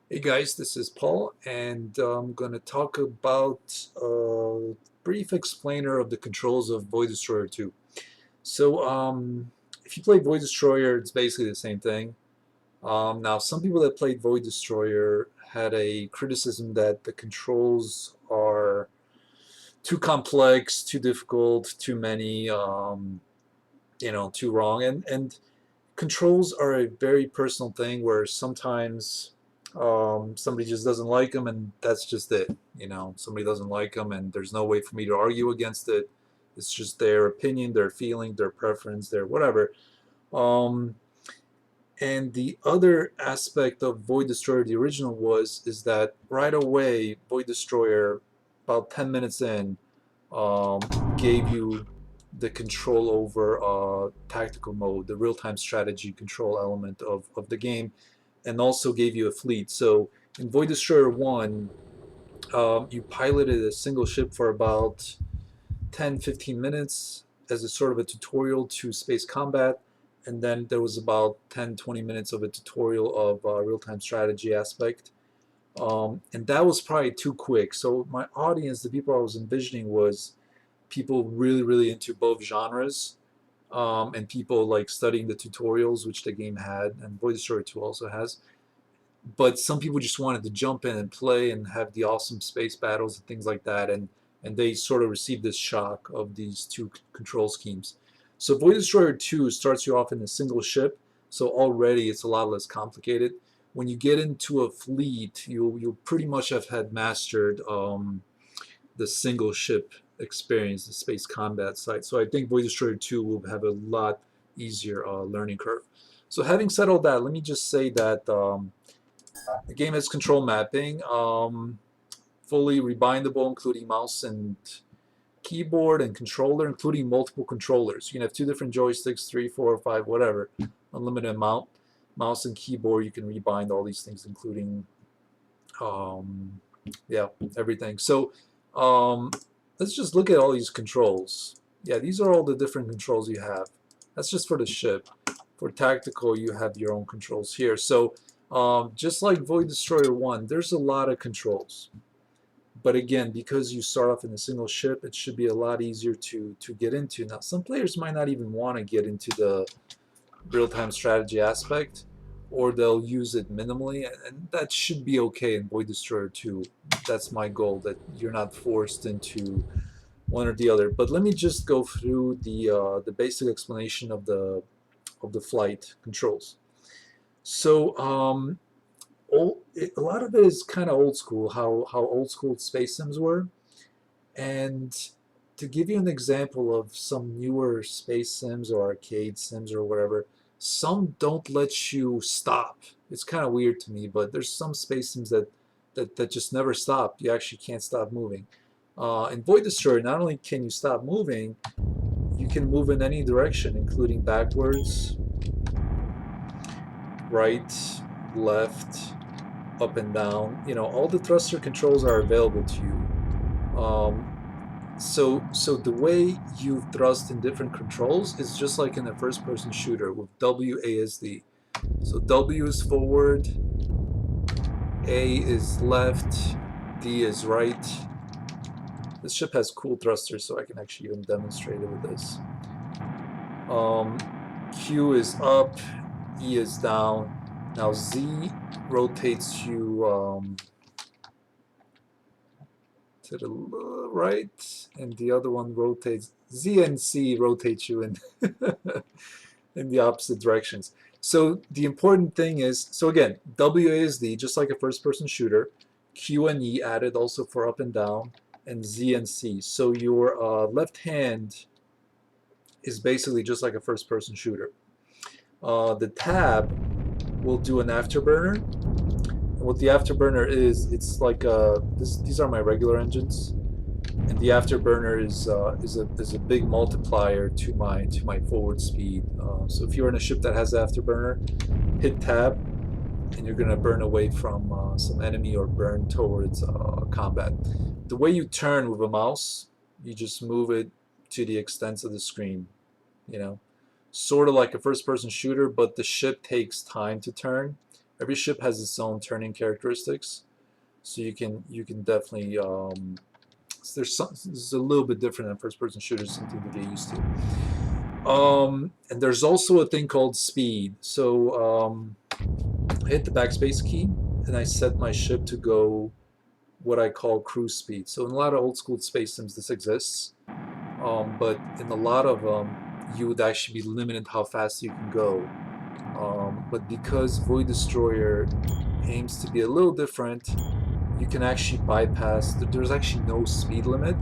Hey guys, this is Paul, and I'm going to talk about a brief explainer of the controls of Void Destroyer 2. So, if you play Void Destroyer, it's basically the same thing. Now, some people that played Void Destroyer had a criticism that the controls are too complex, too difficult, too many, too wrong. And controls are a very personal thing where sometimes somebody just doesn't like them and that's just it. Somebody doesn't like them and there's no way for me to argue against it. It's just their opinion, their feeling, their preference, their whatever. um, and the other aspect of Void Destroyer, the original, is that right away Void Destroyer, about 10 minutes in, um, gave you the control over tactical mode, the real-time strategy control element of the game, and also gave you a fleet. So in Void Destroyer 1, you piloted a single ship for about 10-15 minutes as a sort of a tutorial to space combat, and then there was about 10-20 minutes of a tutorial of real-time strategy aspect. And that was probably too quick. So my audience, the people I was envisioning, was people really, really into both genres, and people like studying the tutorials, which the game had, and Void Destroyer 2 also has. But some people just wanted to jump in and play and have the awesome space battles and things like that, and they sort of received this shock of these two control schemes. So Void Destroyer 2 starts you off in a single ship, so already it's a lot less complicated. When you get into a fleet, you'll pretty much have had mastered the single ship experience, the space combat side. So I think Void Destroyer 2 will have a lot easier learning curve. So having said all that, let me just say that the game has control mapping, fully rebindable, including mouse and keyboard and controller, including multiple controllers. You can have two different joysticks, 3, 4, 5, whatever. Unlimited amount. Mouse and keyboard, you can rebind all these things, including um, yeah, everything. So um, let's just look at all these controls. Yeah, these are all the different controls you have. That's just for the ship. For tactical, you have your own controls here. So just like Void Destroyer 1, there's a lot of controls. But again, because you start off in a single ship, it should be a lot easier to get into. Now, some players might not even want to get into the real-time strategy aspect, or they'll use it minimally, and that should be okay in Void Destroyer 2. That's my goal, that you're not forced into one or the other. But let me just go through the basic explanation of the flight controls. So a lot of it is kind of old school, how old school space sims were. And to give you an example of some newer space sims or arcade sims or whatever, some don't let you stop. It's kind of weird to me, but there's some space sims that just never stop. You actually can't stop moving. In Void Destroyer, not only can you stop moving, you can move in any direction, including backwards, right, left, up and down. All the thruster controls are available to you. So the way you thrust in different controls is just like in a first-person shooter with WASD. So W is forward, A is left, D is right. This ship has cool thrusters, so I can actually even demonstrate it with this. Q is up, E is down. Now Z rotates you to the right, and the other one rotates. Z and C rotate you in in the opposite directions. So the important thing is, so again, WASD, just like a first-person shooter, Q and E added also for up and down, and Z and C. So your left hand is basically just like a first-person shooter. The tab will do an afterburner. And what the afterburner is, it's like these are my regular engines, and the afterburner is a big multiplier to my forward speed. So if you're in a ship that has afterburner, hit tab, and you're gonna burn away from some enemy or burn towards combat. The way you turn with a mouse, you just move it to the extent of the screen. You know, sort of like a first-person shooter, but the ship takes time to turn, Every ship has its own turning characteristics, so you can definitely there's a little bit different than first-person shooters, something to get used to. And there's also a thing called speed. So I hit the backspace key and I set my ship to go what I call cruise speed. So in a lot of old school space sims this exists, but in a lot of them you would actually be limited how fast you can go. But because Void Destroyer aims to be a little different, you can actually bypass, there's actually no speed limit.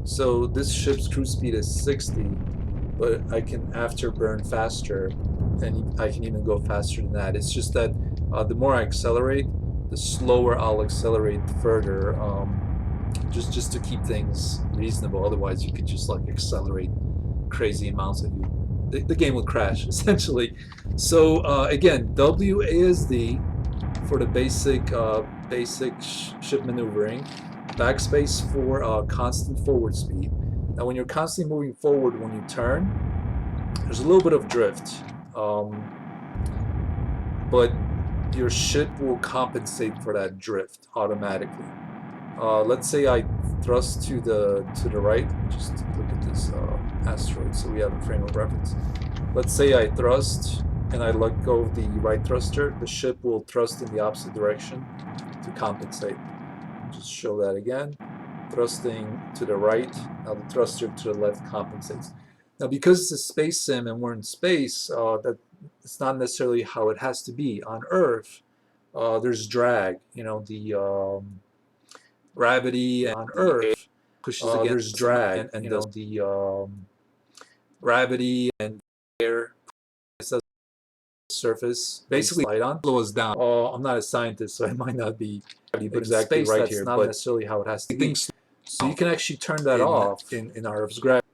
So this ship's cruise speed is 60, but I can afterburn faster, and I can even go faster than that. It's just that the more I accelerate, the slower I'll accelerate further, just to keep things reasonable. Otherwise, you could just like accelerate crazy amounts, and the game would crash essentially. So again, WASD for the basic ship maneuvering, backspace for constant forward speed. Now, when you're constantly moving forward, when you turn, there's a little bit of drift, but your ship will compensate for that drift automatically. Let's say I thrust to the right. Just look at this asteroid, so we have a frame of reference. Let's say I thrust and I let go of the right thruster. The ship will thrust in the opposite direction to compensate. Just show that again. Thrusting to the right. Now the thruster to the left compensates. Now, because it's a space sim and we're in space, that it's not necessarily how it has to be. On Earth, there's drag. You know, the gravity on Earth pushes against there's drag, and you know, the gravity and air surface basically light on slows down. I'm not a scientist, so I might not be exactly right here, but not necessarily how it has to be. So you can actually turn that off in Earth's gravity.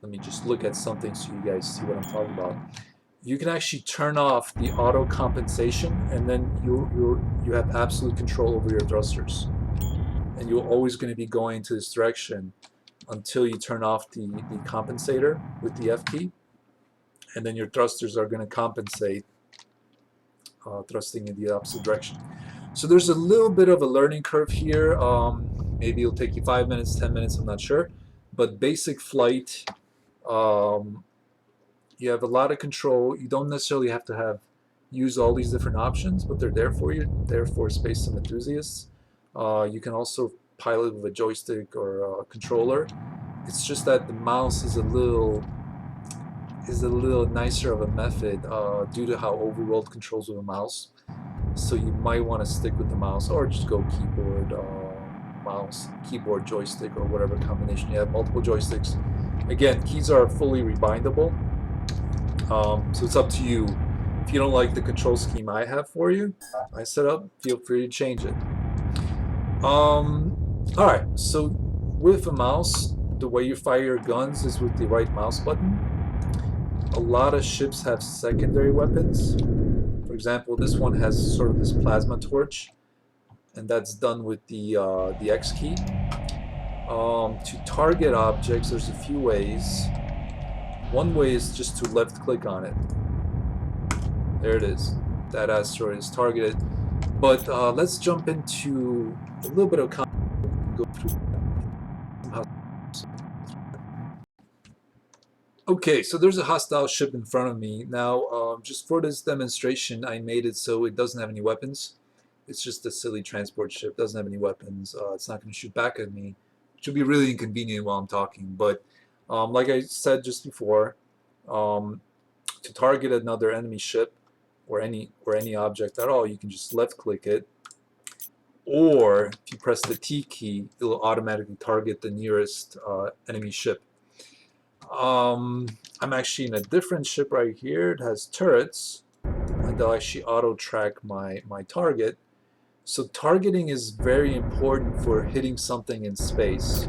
Let me just look at something so you guys see what I'm talking about. You can actually turn off the auto compensation, and then you have absolute control over your thrusters, and you're always going to be going to this direction until you turn off the compensator with the F key, and then your thrusters are going to compensate, thrusting in the opposite direction. So there's a little bit of a learning curve here. Maybe it'll take you 5 minutes, 10 minutes, I'm not sure. But basic flight, you have a lot of control. You don't necessarily have to use all these different options, but they're there for you. They're for space sim enthusiasts. You can also pilot with a joystick or a controller. It's just that the mouse is a little nicer of a method due to how overworld controls with a mouse. So you might want to stick with the mouse, or just go keyboard, mouse, keyboard, joystick, or whatever combination you have. Multiple joysticks. Again, keys are fully rebindable, so it's up to you. If you don't like the control scheme I have for you, I set up, feel free to change it. Alright, so with a mouse, the way you fire your guns is with the right mouse button. A lot of ships have secondary weapons. For example, this one has sort of this plasma torch, and that's done with the X key. To target objects, there's a few ways. One way is just to left click on it. There it is. That asteroid is targeted. But let's jump into a little bit of context and go through. Okay, so there's a hostile ship in front of me. Now, just for this demonstration, I made it so it doesn't have any weapons. It's just a silly transport ship, doesn't have any weapons. It's not going to shoot back at me, which would be really inconvenient while I'm talking. But like I said just before, to target another enemy ship or any object at all, you can just left click it, or if you press the T key, it will automatically target the nearest enemy ship. I'm actually in a different ship right here. It has turrets, and they'll actually auto track my target. So targeting is very important for hitting something in space.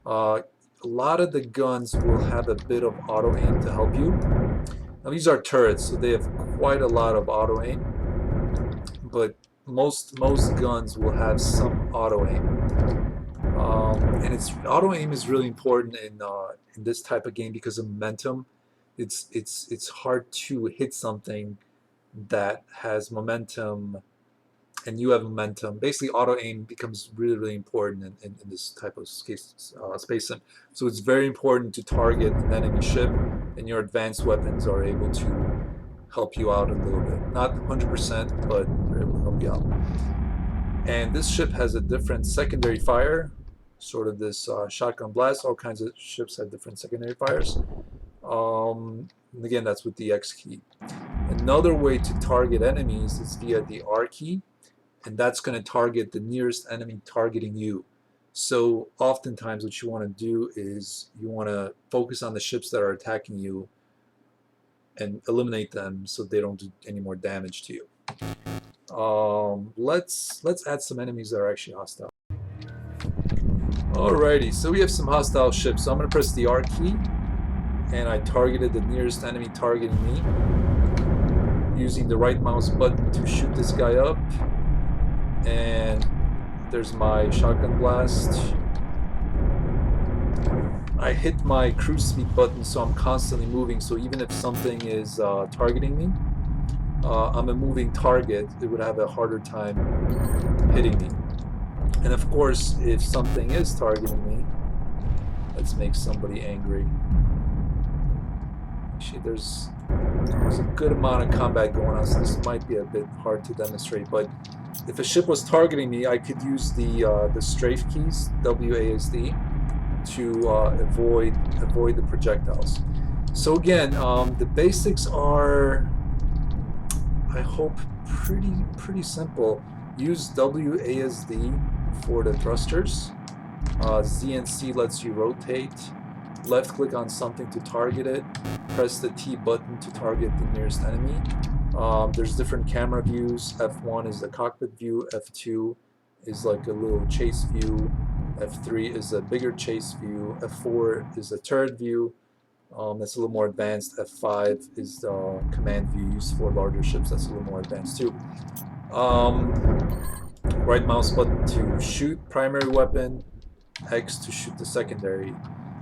A lot of the guns will have a bit of auto aim to help you. Now these are turrets, so they have quite a lot of auto aim, but most guns will have some auto aim. And auto aim is really important in this type of game because of momentum. It's hard to hit something that has momentum and you have momentum. Basically, auto aim becomes really, really important in this type of space sim. So it's very important to target an enemy ship, and your advanced weapons are able to help you out a little bit. Not 100%, but they're able to help you out. And this ship has a different secondary fire, sort of this shotgun blast. All kinds of ships have different secondary fires. And again, that's with the X key. Another way to target enemies is via the R key, and that's going to target the nearest enemy targeting you. So oftentimes what you want to do is you want to focus on the ships that are attacking you and eliminate them so they don't do any more damage to you. Let's add some enemies that are actually hostile. Alrighty, so we have some hostile ships. So I'm going to press the R key, and I targeted the nearest enemy targeting me, using the right mouse button to shoot this guy up. And there's my shotgun blast. I hit my cruise speed button, so I'm constantly moving, so even if something is targeting me, I'm a moving target, it would have a harder time hitting me. And of course, if something is targeting me, let's make somebody angry. Actually, there's a good amount of combat going on, so this might be a bit hard to demonstrate, but if a ship was targeting me, I could use the strafe keys, WASD, to avoid the projectiles. So again, the basics are, I hope, pretty simple. Use WASD for the thrusters. Z and C lets you rotate. Left click on something to target it. Press the T button to target the nearest enemy. There's different camera views. F1 is the cockpit view. F2 is like a little chase view. F3 is a bigger chase view. F4 is a turret view. That's a little more advanced. F5 is the command view used for larger ships. That's a little more advanced too. Right mouse button to shoot primary weapon. X to shoot the secondary.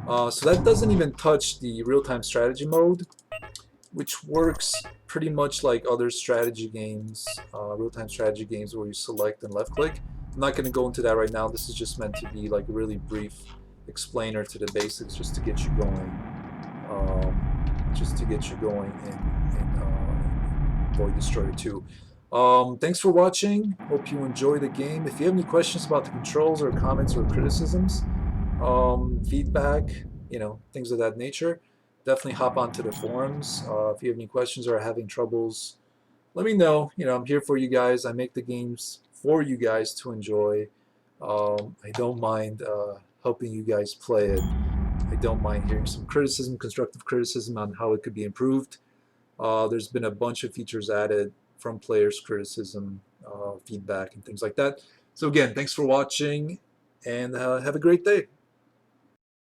So that doesn't even touch the real-time strategy mode, which works pretty much like other strategy games, real-time strategy games where you select and left-click. I'm not going to go into that right now. This is just meant to be like a really brief explainer to the basics, just to get you going, in Void Destroyer 2. Thanks for watching. Hope you enjoy the game. If you have any questions about the controls or comments or criticisms, feedback, things of that nature, definitely hop onto the forums. If you have any questions or are having troubles, let me know. I'm here for you guys. I make the games for you guys to enjoy. I don't mind helping you guys play it. I don't mind hearing some criticism, constructive criticism on how it could be improved. There's been a bunch of features added from players' criticism, feedback, and things like that. So again, thanks for watching, and have a great day.